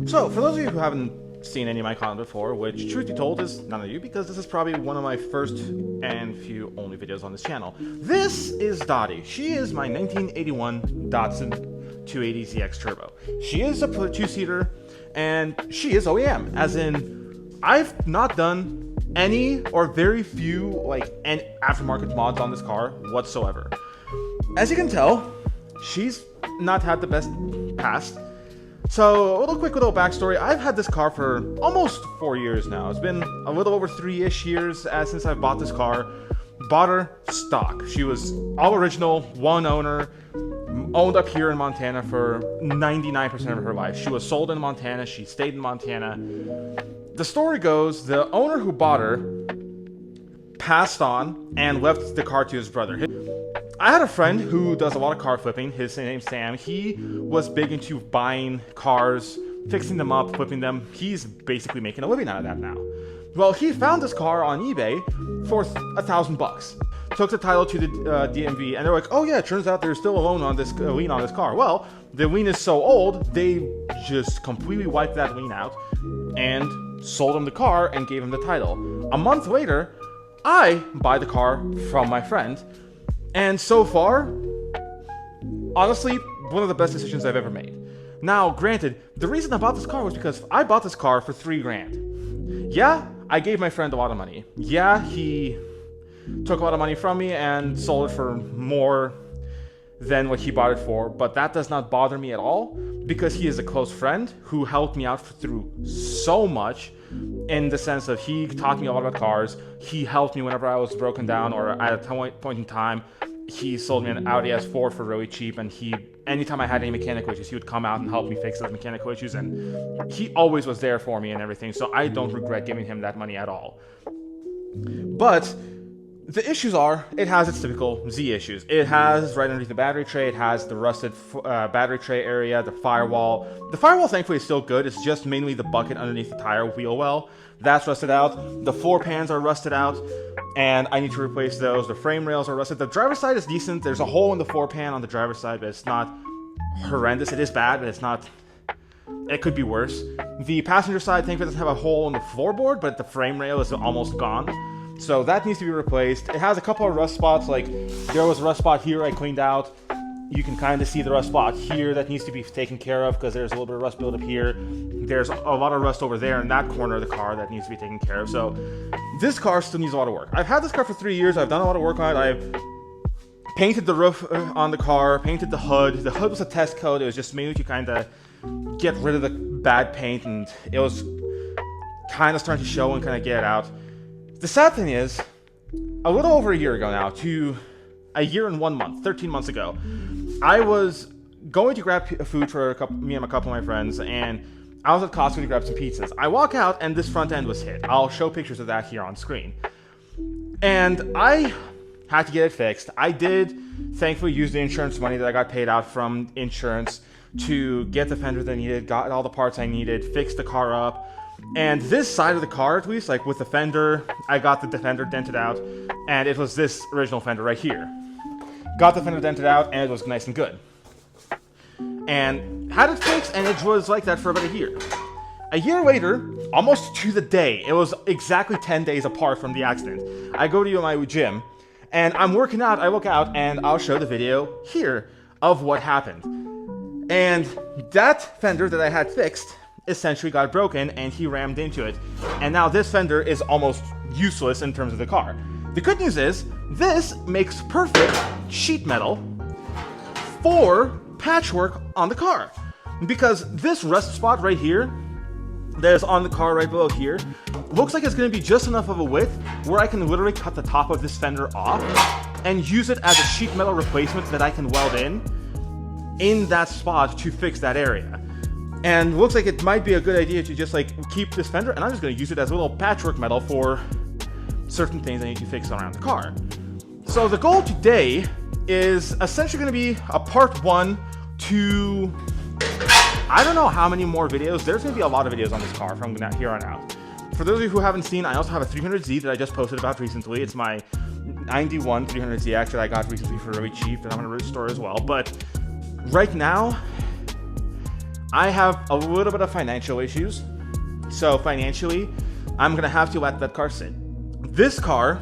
So, for those of you who haven't seen any of my content before, which truth be told is none of you, because this is probably one of my first and few only videos on this channel. This is Dottie. She is my 1981 Datsun 280ZX Turbo. She is a two-seater, and she is OEM, as in, I've not done any or very few any aftermarket mods on this car whatsoever. As you can tell, she's not had the best past. So, a quick little backstory. I've had this car for almost 4 years now. It's been a little over 3-ish years since I bought this car. Bought her stock. She was all original, one owner, owned up here in Montana for 99% of her life. She was sold in Montana. She stayed in Montana. The story goes, the owner who bought her passed on and left the car to his brother. I had a friend who does a lot of car flipping. His name's Sam. He was big into buying cars, fixing them up, flipping them. He's basically making a living out of that now. Well, he found this car on eBay for $1,000. Took the title to the DMV, and they're like, "Oh yeah, it turns out there's still a loan on this lien on this car." Well, the lien is so old, they just completely wiped that lien out and sold him the car and gave him the title. A month later, I buy the car from my friend. And so far, honestly, one of the best decisions I've ever made. Now, granted, the reason I bought this car was because I bought this car for $3,000. Yeah, I gave my friend a lot of money. Yeah, he took a lot of money from me and sold it for more than what he bought it for, but that does not bother me at all because he is a close friend who helped me out through so much, in the sense of he taught me a lot about cars. He helped me whenever I was broken down, or at a point in time, he sold me an Audi S4 for really cheap, and anytime I had any mechanical issues, he would come out and help me fix those mechanical issues, and he always was there for me and everything, so I don't regret giving him that money at all. But the issues are, it has its typical Z issues. It has, right underneath the battery tray, it has the rusted battery tray area, the firewall. The firewall, thankfully, is still good. It's just mainly the bucket underneath the tire wheel well. That's rusted out. The floor pans are rusted out, and I need to replace those. The frame rails are rusted. The driver's side is decent. There's a hole in the floor pan on the driver's side, but it's not horrendous. It is bad, but it's not... It could be worse. The passenger side, thankfully, doesn't have a hole in the floorboard, but the frame rail is almost gone. So that needs to be replaced. It has a couple of rust spots, like there was a rust spot here I cleaned out. You can kind of see the rust spot here that needs to be taken care of because there's a little bit of rust buildup here. There's a lot of rust over there in that corner of the car that needs to be taken care of. So this car still needs a lot of work. I've had this car for 3 years. I've done a lot of work on it. I've painted the roof on the car, painted the hood. The hood was a test coat. It was just mainly to kind of get rid of the bad paint, and it was kind of starting to show and kind of get it out. The sad thing is, a little over a year ago now, to a year and 1 month, 13 months ago, I was going to grab food for me and a couple of my friends, and I was at Costco to grab some pizzas. I walk out, and this front end was hit. I'll show pictures of that here on screen. And I had to get it fixed. I did, thankfully, use the insurance money that I got paid out from insurance to get the fender that I needed, got all the parts I needed, fixed the car up. And this side of the car, at least, like with the fender, I got the fender dented out, and it was this original fender right here. Got the fender dented out, and it was nice and good. And had it fixed, and it was like that for about a year. A year later, almost to the day, it was exactly 10 days apart from the accident, I go to my gym, and I'm working out, I look out, and I'll show the video here of what happened. And that fender that I had fixed essentially got broken, and he rammed into it, and now this fender is almost useless in terms of the car. The good news is, this makes perfect sheet metal for patchwork on the car, because this rust spot right here that is on the car right below here looks like it's going to be just enough of a width where I can literally cut the top of this fender off and use it as a sheet metal replacement that I can weld in that spot to fix that area. And looks like it might be a good idea to just keep this fender, and I'm just going to use it as a little patchwork metal for certain things I need to fix around the car. So the goal today is essentially going to be a part 1 to, I don't know how many more videos. There's going to be a lot of videos on this car from here on out. For those of you who haven't seen, I also have a 300Z that I just posted about recently. It's my 91 300ZX that I got recently for really cheap that I'm going to restore as well. But right now, I have a little bit of financial issues. So financially, I'm gonna have to let that car sit. This car,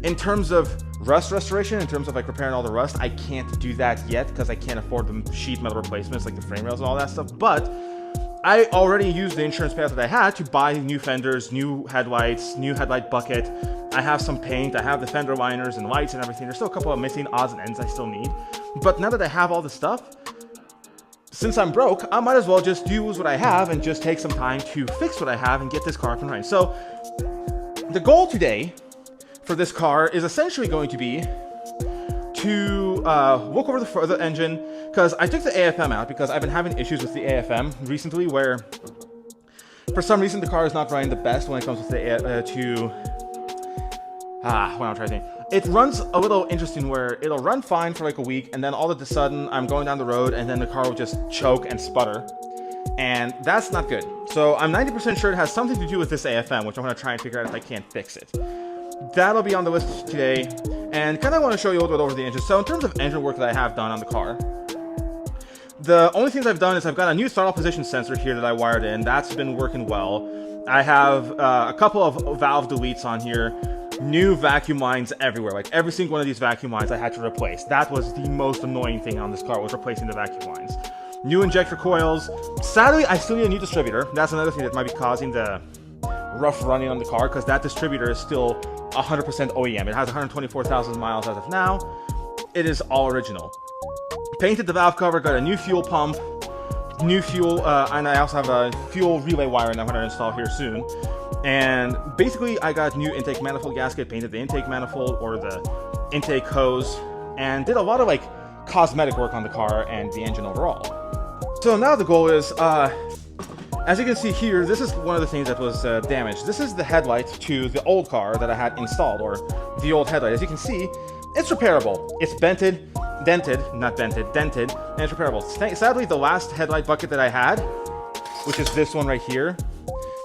in terms of rust restoration, in terms of like repairing all the rust, I can't do that yet because I can't afford the sheet metal replacements like the frame rails and all that stuff. But I already used the insurance payout that I had to buy new fenders, new headlights, new headlight bucket. I have some paint, I have the fender liners and lights and everything. There's still a couple of missing odds and ends I still need. But now that I have all the stuff, since I'm broke, I might as well just use what I have and just take some time to fix what I have and get this car up and running. So the goal today for this car is essentially going to be to look over the engine, because I took the AFM out because I've been having issues with the AFM recently where for some reason the car is not running the best when it comes with the what I'm trying to think. It runs a little interesting where it'll run fine for like a week and then all of a sudden I'm going down the road and then the car will just choke and sputter. And that's not good. So I'm 90% sure it has something to do with this AFM, which I'm going to try and figure out if I can't fix it. That'll be on the list today, and kind of want to show you a little bit over the engine. So in terms of engine work that I have done on the car, the only things I've done is I've got a new throttle position sensor here that I wired in. That's been working well. I have a couple of valve deletes on here, new vacuum lines everywhere. Like every single one of these vacuum lines I had to replace. That was the most annoying thing on this car, was replacing the vacuum lines. New injector coils. Sadly, I still need a new distributor. That's another thing that might be causing the rough running on the car, because that distributor is still 100% OEM. It has 124,000 miles as of now. It is all original. Painted the valve cover, got a new fuel pump, new fuel, and I also have a fuel relay wiring I'm going to install here soon. And basically, I got new intake manifold gasket, painted the intake manifold or the intake hose, and did a lot of like cosmetic work on the car and the engine overall. So now the goal is, as you can see here, this is one of the things that was damaged. This is the headlight to the old car that I had installed, or the old headlight. As you can see, it's repairable. It's dented, and it's repairable. Sadly, the last headlight bucket that I had, which is this one right here,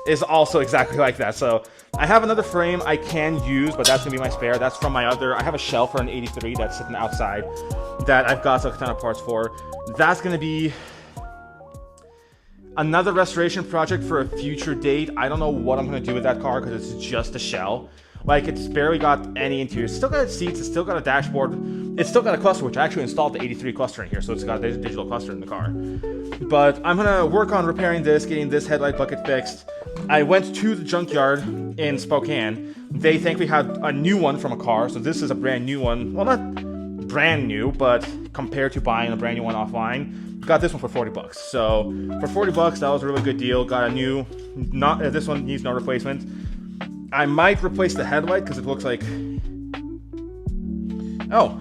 is also exactly like that. So I have another frame I can use, but that's gonna be my spare. That's from my other, I have a shelf for an 83 that's sitting outside that I've got a ton of parts for. That's gonna be another restoration project for a future date. I don't know what I'm going to do with that car because it's just a shell. Like, it's barely got any interior. It's still got seats, it's still got a dashboard, it's still got a cluster, which I actually installed the 83 cluster in here, so it's got a digital cluster in the car. But I'm going to work on repairing this, getting this headlight bucket fixed. I went to the junkyard in Spokane. They thankfully had a new one from a car, so this is a brand new one. Well, not brand new, but compared to buying a brand new one offline, got this one for 40 bucks. So for 40 bucks, that was a really good deal. Got a new, this one needs no replacement. I might replace the headlight because it looks like, oh,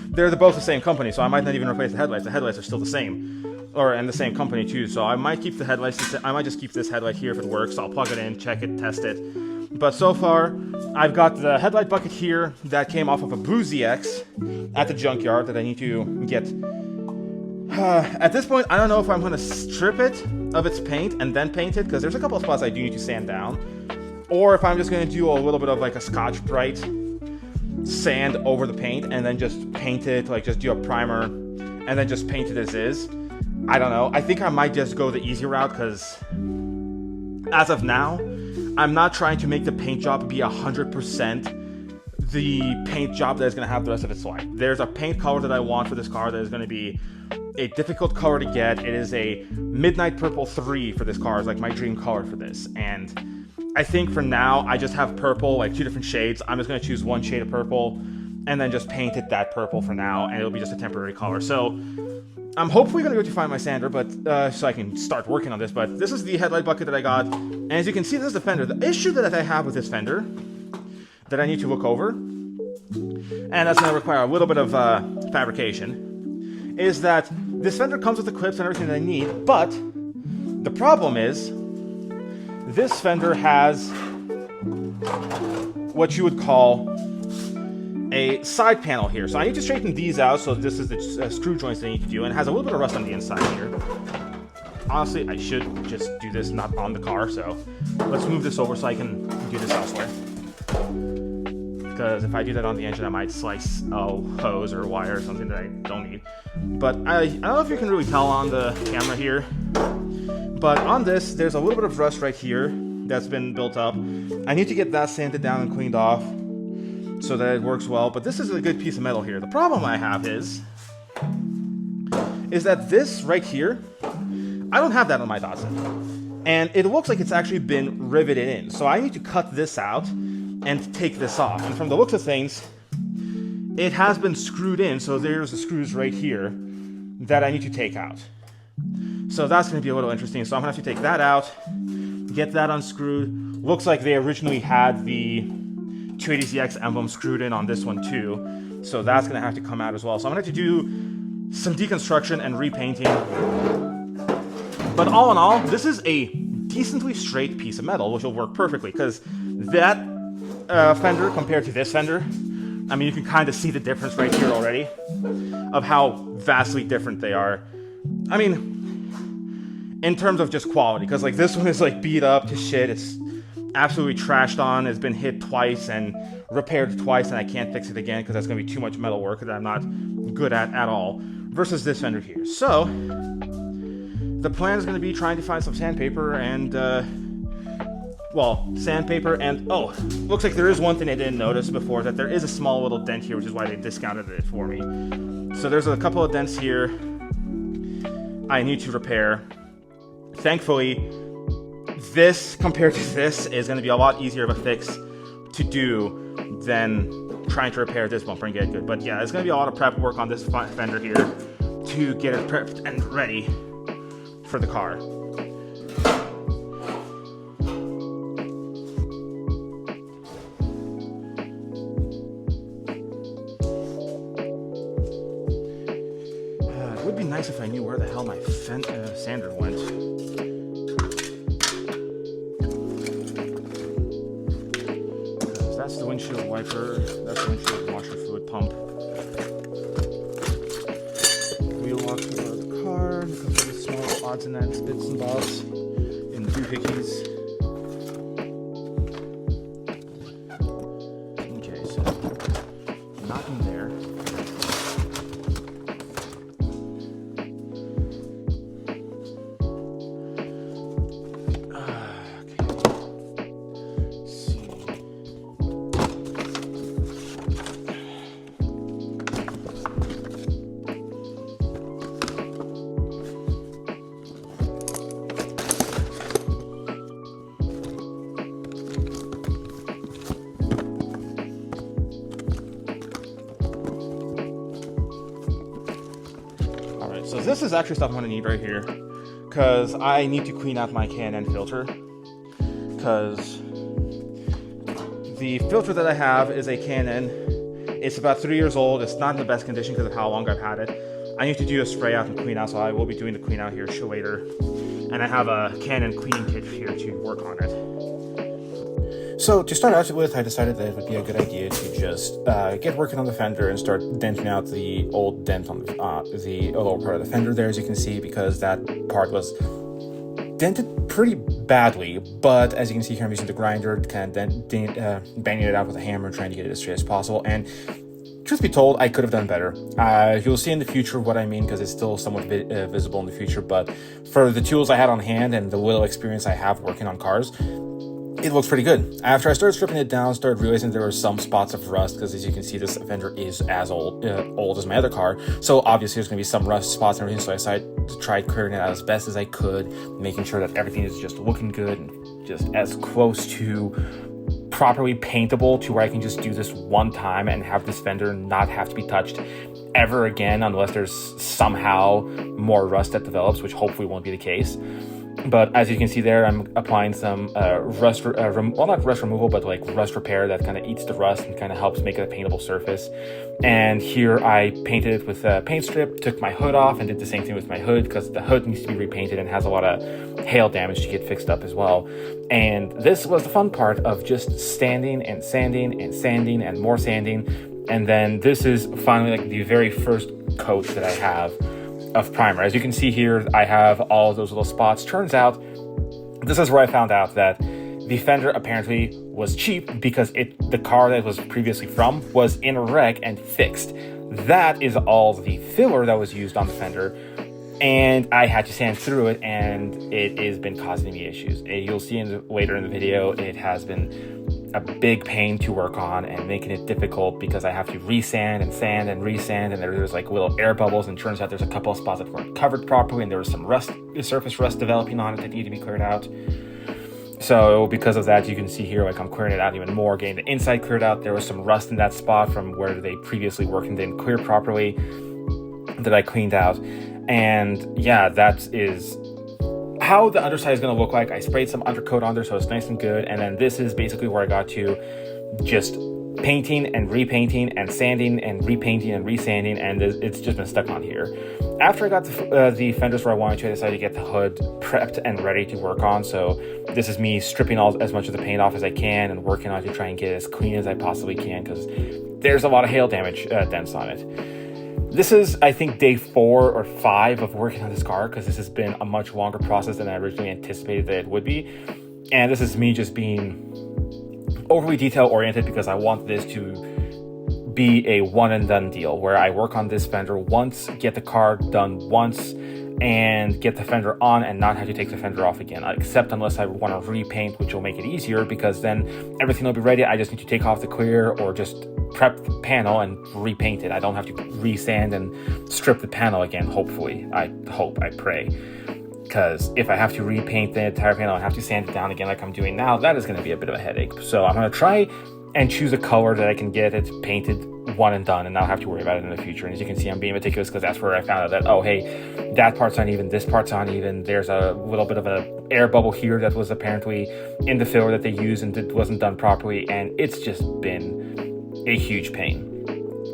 they're both the same company, so I might not even replace the headlights. The headlights are still the same, and the same company too. So I might keep the headlights. I might just keep this headlight here if it works. I'll plug it in, check it, test it. But so far, I've got the headlight bucket here that came off of a Blue ZX at the junkyard that I need to get. At this point, I don't know if I'm going to strip it of its paint and then paint it, because there's a couple of spots I do need to sand down, or if I'm just going to do a little bit of like a Scotch-Brite sand over the paint and then just paint it, like just do a primer and then just paint it as is. I don't know. I think I might just go the easy route, because as of now, I'm not trying to make the paint job be 100% the paint job that is going to have the rest of its life. There's a paint color that I want for this car that is going to be a difficult color to get. It is a Midnight Purple 3 for this car. It's like my dream color for this. And I think for now, I just have purple, like 2 different shades. I'm just going to choose one shade of purple and then just paint it that purple for now, and it'll be just a temporary color. So I'm hopefully going to go to find my sander, but so I can start working on this. But this is the headlight bucket that I got. And as you can see, this is the fender. The issue that I have with this fender that I need to look over, and that's going to require a little bit of fabrication, is that this fender comes with the clips and everything that I need, but the problem is this fender has what you would call a side panel here. So I need to straighten these out, so this is the screw joints that I need to do, and it has a little bit of rust on the inside here. Honestly, I should just do this not on the car, so let's move this over so I can do this elsewhere. because if I do that on the engine, I might slice a hose or wire or something that I don't need. But I don't know if you can really tell on the camera here, but on this, there's a little bit of rust right here that's been built up. I need to get that sanded down and cleaned off so that it works well, but this is a good piece of metal here. The problem I have is that this right here, I don't have that on my Datsun. And it looks like it's actually been riveted in. So I need to cut this out and take this off. And from the looks of things, it has been screwed in. So there's the screws right here that I need to take out. So that's going to be a little interesting. So I'm going to have to take that out, get that unscrewed. Looks like they originally had the 280ZX emblem screwed in on this one too. So that's going to have to come out as well. So I'm going to have to do some deconstruction and repainting. But all in all, this is a decently straight piece of metal, which will work perfectly, because that fender compared to this fender, I mean, you can kind of see the difference right here already of how vastly different they are. I mean, in terms of just quality, because like this one is like beat up to shit. It's absolutely trashed on. It's been hit twice and repaired twice, and I can't fix it again because that's going to be too much metal work that I'm not good at all. Versus this fender here. So the plan is going to be trying to find some sandpaper and, sandpaper and, oh, looks like there is one thing I didn't notice before, that there is a small little dent here, which is why they discounted it for me. So there's a couple of dents here I need to repair. Thankfully, this, compared to this, is going to be a lot easier of a fix to do than trying to repair this bumper and get it good. But yeah, it's going to be a lot of prep work on this fender here to get it prepped and ready for the car. It would be nice if I knew where the hell my sander went. Because that's the windshield wiper, that's the windshield washer fluid pump. Wheel lock for the car, a couple of small odds and ends, bits and bobs in doohickeys. Okay, so not in there. So this is actually stuff I'm going to need right here, because I need to clean out my K&N filter, because the filter that I have is a K&N. It's about 3 years old. It's not in the best condition because of how long I've had it. I need to do a spray out and clean out, so I will be doing the clean out here later. And I have a K&N cleaning kit here to work on it. So to start out with, I decided that it would be a good idea to just get working on the fender and start denting out the old dent on the lower part of the fender there, as you can see, because that part was dented pretty badly. But as you can see here, I'm using the grinder to kind of banging it out with a hammer, trying to get it as straight as possible. And truth be told, I could have done better. You'll see in the future what I mean, because it's still somewhat visible in the future. But for the tools I had on hand and the little experience I have working on cars, it looks pretty good. After I started stripping it down, started realizing there were some spots of rust, because as you can see, this fender is as old as my other car. So obviously there's going to be some rust spots and everything. So I decided to try clearing it out as best as I could, making sure that everything is just looking good and just as close to properly paintable to where I can just do this one time and have this fender not have to be touched ever again, unless there's somehow more rust that develops, which hopefully won't be the case. But as you can see there, I'm applying some not rust removal, but like rust repair that kind of eats the rust and kind of helps make it a paintable surface. And here I painted it with a paint strip, took my hood off, and did the same thing with my hood, because the hood needs to be repainted and has a lot of hail damage to get fixed up as well. And this was the fun part of just standing and sanding and sanding and more sanding. And then this is finally like the very first coat that I have of primer. As you can see here, I have all of those little spots. Turns out, this is where I found out that the fender apparently was cheap because the car that it was previously from was in a wreck and fixed. That is all the filler that was used on the fender, and I had to sand through it, and it has been causing me issues. You'll see later in the video, it has been a big pain to work on and making it difficult because I have to resand and sand and resand, and there's like little air bubbles, and turns out there's a couple of spots that weren't covered properly, and there was some surface rust developing on it that needed to be cleared out. So because of that, you can see here, like, I'm clearing it out even more, getting the inside cleared out. There was some rust in that spot from where they previously worked and didn't clear properly that I cleaned out. And yeah, that is how the underside is going to look like. I sprayed some undercoat on there so it's nice and good, and then this is basically where I got to just painting and repainting and sanding and repainting and resanding, and it's just been stuck on here. After I got the fenders where I wanted to, I decided to get the hood prepped and ready to work on. So this is me stripping as much of the paint off as I can and working on to try and get it as clean as I possibly can, because there's a lot of hail damage dents on it. This is, I think, day 4 or 5 of working on this car, because this has been a much longer process than I originally anticipated that it would be. And this is me just being overly detail oriented because I want this to be a one and done deal where I work on this fender once, get the car done once, and get the fender on and not have to take the fender off again, except unless I want to repaint, which will make it easier because then everything will be ready. I just need to take off the clear or just prep the panel and repaint it. I don't have to resand and strip the panel again, hopefully. I pray. Because if I have to repaint the entire panel, I have to sand it down again like I'm doing now, that is going to be a bit of a headache. So I'm going to try and choose a color that I can get it painted one and done and not have to worry about it in the future. And as you can see, I'm being meticulous because that's where I found out that, oh, hey, that part's uneven, this part's uneven, there's a little bit of an air bubble here that was apparently in the filler that they used and it wasn't done properly, and it's just been a huge pain.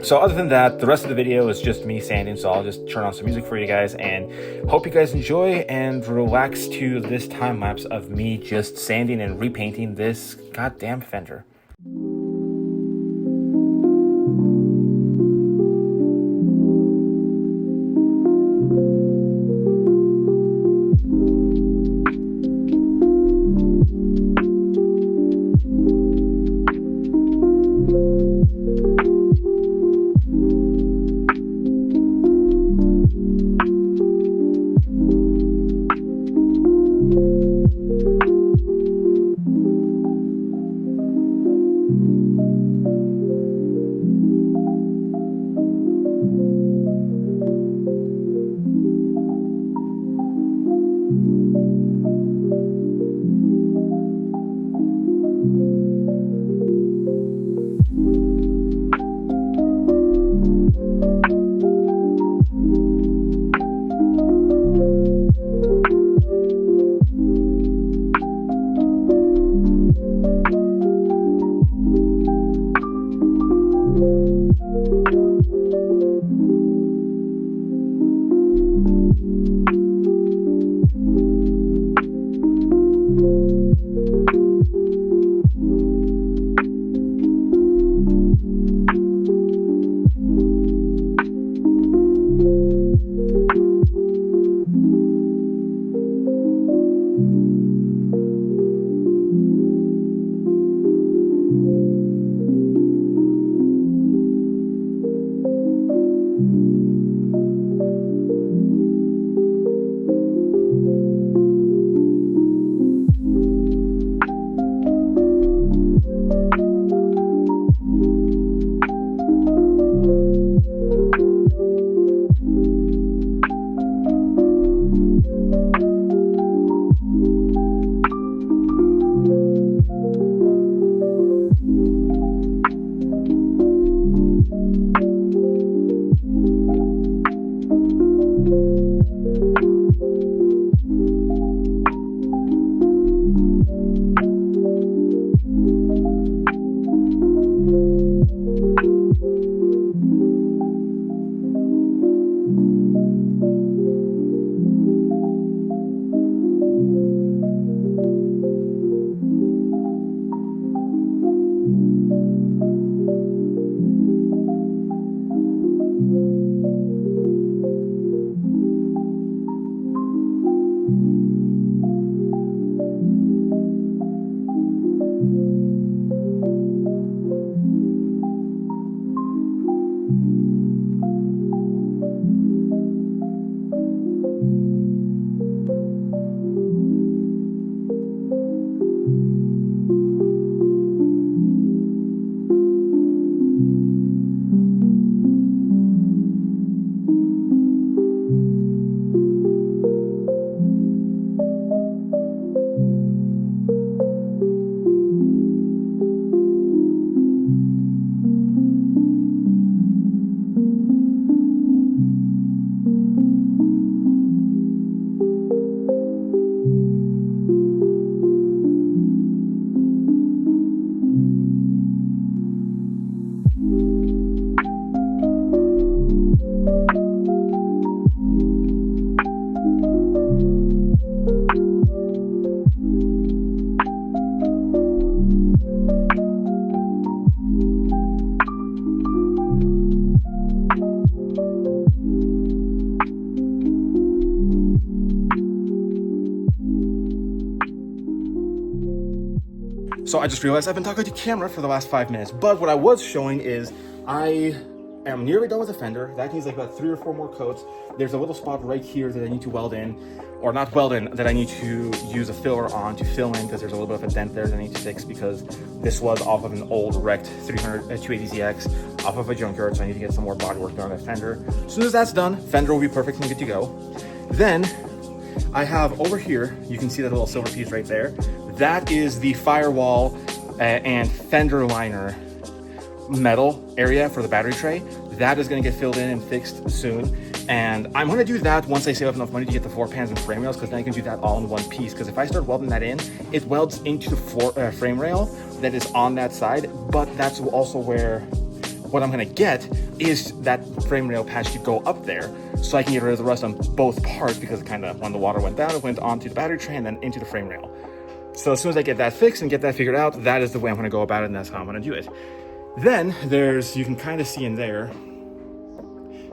So other than that, the rest of the video is just me sanding, so I'll just turn on some music for you guys and hope you guys enjoy and relax to this time lapse of me just sanding and repainting this goddamn fender. So I just realized I've been talking to camera for the last 5 minutes, but what I was showing is I am nearly done with the fender. That needs like about 3 or 4 more coats. There's a little spot right here that I need to weld in, or not weld in, that I need to use a filler on to fill in, because there's a little bit of a dent there that I need to fix, because this was off of an old wrecked 280ZX off of a junkyard, so I need to get some more body work done on that fender. As soon as that's done, fender will be perfect and good to go. Then I have over here, you can see that little silver piece right there. That is the firewall and fender liner metal area for the battery tray. That is going to get filled in and fixed soon. And I'm going to do that once I save up enough money to get the floor pans and frame rails, because then I can do that all in one piece. Because if I start welding that in, it welds into the floor frame rail that is on that side. But that's also where what I'm going to get is that frame rail patch to go up there, so I can get rid of the rust on both parts, because kind of when the water went down, it went onto the battery tray and then into the frame rail. So as soon as I get that fixed and get that figured out, that is the way I'm going to go about it, and that's how I'm going to do it. Then there's, you can kind of see in there,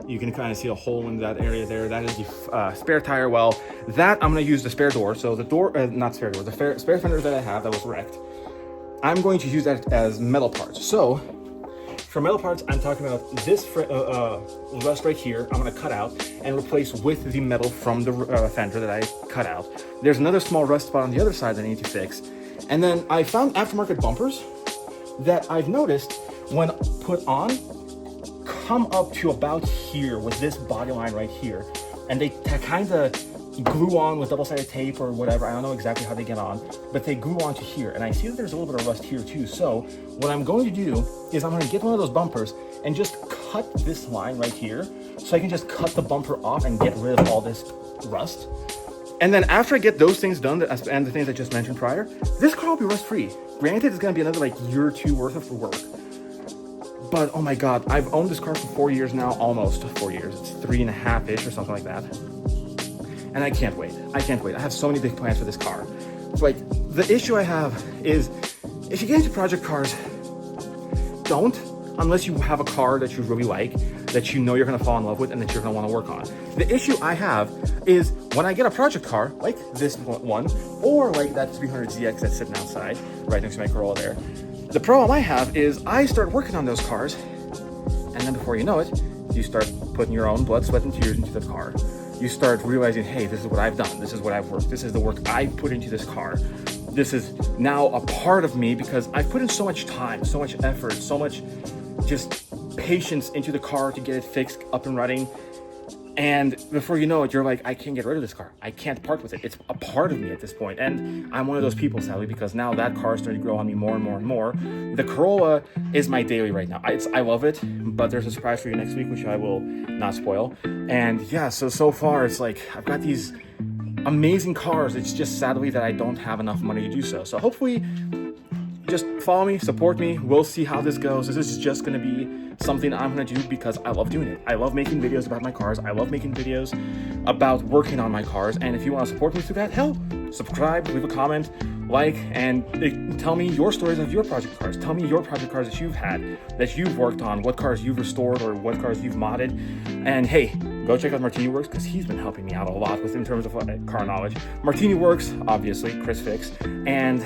you can kind of see a hole in that area there. That is the spare tire well. That I'm going to use the spare door. So the door, not spare door, the spare fender that I have that was wrecked, I'm going to use that as metal parts. So for metal parts, I'm talking about this rust right here. I'm going to cut out and replace with the metal from the fender that I cut out. There's another small rust spot on the other side that I need to fix. And then I found aftermarket bumpers that I've noticed when put on come up to about here with this body line right here. And they kind of glue on with double-sided tape or whatever. I don't know exactly how they get on, but they glue onto here. And I see that there's a little bit of rust here too. So what I'm going to do is I'm going to get one of those bumpers and just cut this line right here, so I can just cut the bumper off and get rid of all this rust. And then after I get those things done, and the things I just mentioned prior, this car will be rust-free. Granted, it's going to be another like year or two worth of work. But oh my God, I've owned this car for 4 years now, almost 4 years. It's 3.5-ish or something like that. And I can't wait. I can't wait. I have so many big plans for this car. Like, the issue I have is, if you get into project cars, don't, unless you have a car that you really like, that you know you're gonna fall in love with and that you're gonna wanna work on. The issue I have is when I get a project car, like this one, or like that 300ZX that's sitting outside, right next to my Corolla there, the problem I have is I start working on those cars, and then before you know it, you start putting your own blood, sweat, and tears into the car. You start realizing, hey, this is what I've done. This is what I've worked. This is the work I put into this car. This is now a part of me because I've put in so much time, so much effort, so much just patience into the car to get it fixed, up and running. And before you know it, you're like, I can't get rid of this car. I can't part with it. It's a part of me at this point. And I'm one of those people, sadly, because now that car is starting to grow on me more and more and more. The Corolla is my daily right now. I love it, but there's a surprise for you next week, which I will not spoil. And yeah, so far it's like, I've got these amazing cars. It's just sadly that I don't have enough money to do so. So hopefully, just follow me, support me. We'll see how this goes. This is just gonna be something I'm gonna do because I love doing it. I love making videos about my cars. I love making videos about working on my cars. And if you wanna support me through that, hell, subscribe, leave a comment, like, and tell me your stories of your project cars. Tell me your project cars that you've had, that you've worked on, what cars you've restored or what cars you've modded. And hey, go check out Martini Works because he's been helping me out a lot in terms of car knowledge. Martini Works, obviously, Chris Fix, and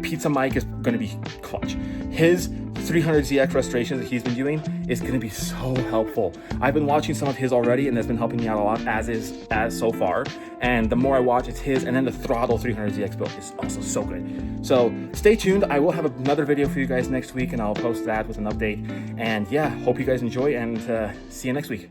Pizza Mike is going to be clutch. His 300ZX restorations that he's been doing is going to be so helpful. I've been watching some of his already, and that's been helping me out a lot as so far. And the more I watch, it's his, and then the throttle 300ZX build is also so good. So stay tuned. I will have another video for you guys next week, and I'll post that with an update. And yeah, hope you guys enjoy, and see you next week.